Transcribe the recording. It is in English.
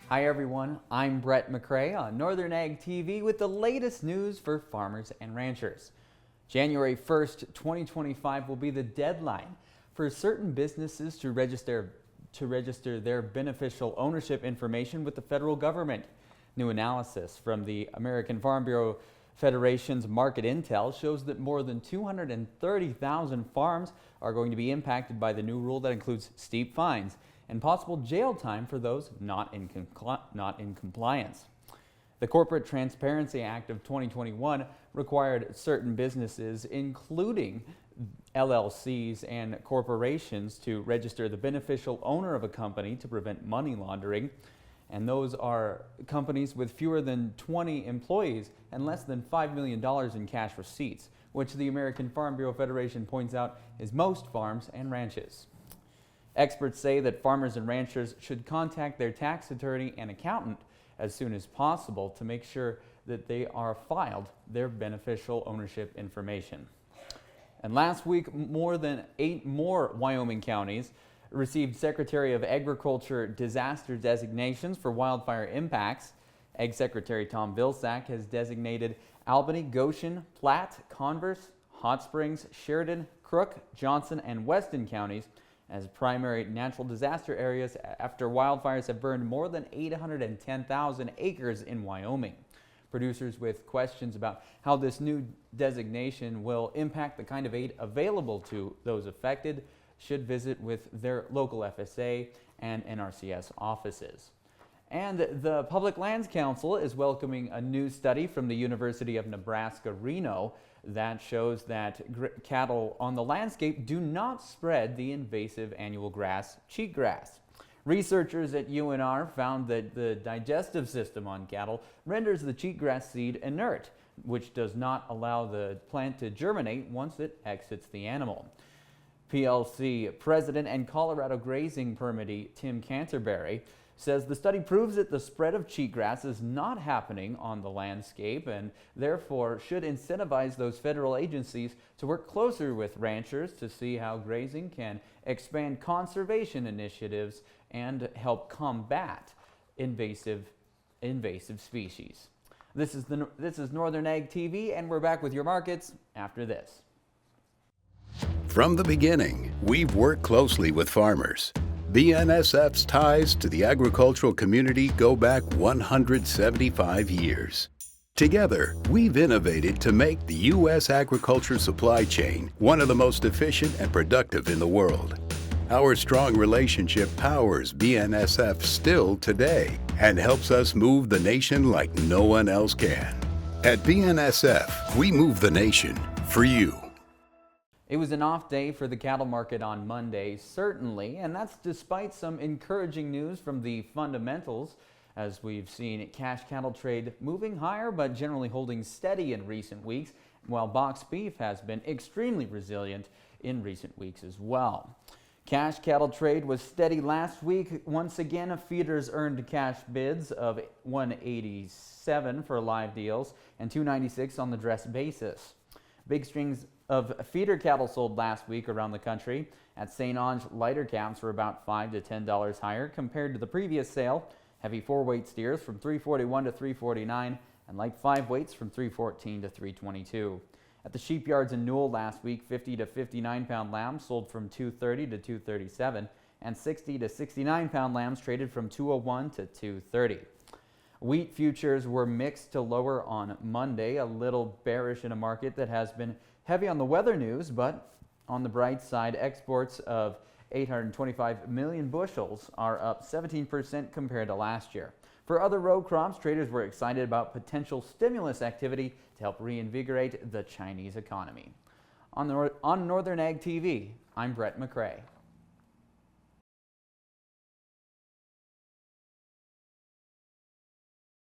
Hi everyone, I'm Brett McCrae on Northern Ag TV with the latest news for farmers and ranchers. January 1st, 2025 will be the deadline for certain businesses to register their beneficial ownership information with the federal government. New analysis from the American Farm Bureau Federation's Market Intel shows that more than 230,000 farms are going to be impacted by the new rule that includes steep fines and possible jail time for those not in compliance. The Corporate Transparency Act of 2021 required certain businesses, including LLCs and corporations, to register the beneficial owner of a company to prevent money laundering. And those are companies with fewer than 20 employees and less than $5 million in cash receipts, which the American Farm Bureau Federation points out is most farms and ranches. Experts say that farmers and ranchers should contact their tax attorney and accountant as soon as possible to make sure that they are filed their beneficial ownership information. And last week, more than 8 more Wyoming counties received Secretary of Agriculture disaster designations for wildfire impacts. Ag Secretary Tom Vilsack has designated Albany, Goshen, Platte, Converse, Hot Springs, Sheridan, Crook, Johnson, and Weston counties as primary natural disaster areas after wildfires have burned more than 810,000 acres in Wyoming. Producers with questions about how this new designation will impact the kind of aid available to those affected should visit with their local FSA and NRCS offices. And the Public Lands Council is welcoming a new study from the University of Nebraska-Reno that shows that cattle on the landscape do not spread the invasive annual grass, cheatgrass. Researchers at UNR found that the digestive system on cattle renders the cheatgrass seed inert, which does not allow the plant to germinate once it exits the animal. PLC President and Colorado grazing permittee Tim Canterbury says the study proves that the spread of cheatgrass is not happening on the landscape and therefore should incentivize those federal agencies to work closer with ranchers to see how grazing can expand conservation initiatives and help combat invasive species. This is Northern Ag TV, and we're back with your markets after this. From the beginning, we've worked closely with farmers. BNSF's ties to the agricultural community go back 175 years. Together, we've innovated to make the U.S. agriculture supply chain one of the most efficient and productive in the world. Our strong relationship powers BNSF still today and helps us move the nation like no one else can. At BNSF, we move the nation for you. It was an off day for the cattle market on Monday, certainly, and that's despite some encouraging news from the fundamentals, as we've seen cash cattle trade moving higher but generally holding steady in recent weeks, while box beef has been extremely resilient in recent weeks as well. Cash cattle trade was steady last week. Once again, feeders earned cash bids of $187 for live deals and $296 on the dress basis. Big strings of feeder cattle sold last week around the country. At St. Onge, lighter calves were about $5 to $10 higher compared to the previous sale. Heavy 4-weight steers from $341 to $349 and light 5 weights from $314 to $322. At the sheep yards in Newell last week, 50 to 59-pound lambs sold from $230 to $237 and 60 to 69-pound lambs traded from $201 to $230. Wheat futures were mixed to lower on Monday, a little bearish in a market that has been heavy on the weather news, but on the bright side, exports of 825 million bushels are up 17% compared to last year. For other row crops, traders were excited about potential stimulus activity to help reinvigorate the Chinese economy. On Northern Ag TV, I'm Brett McCrae.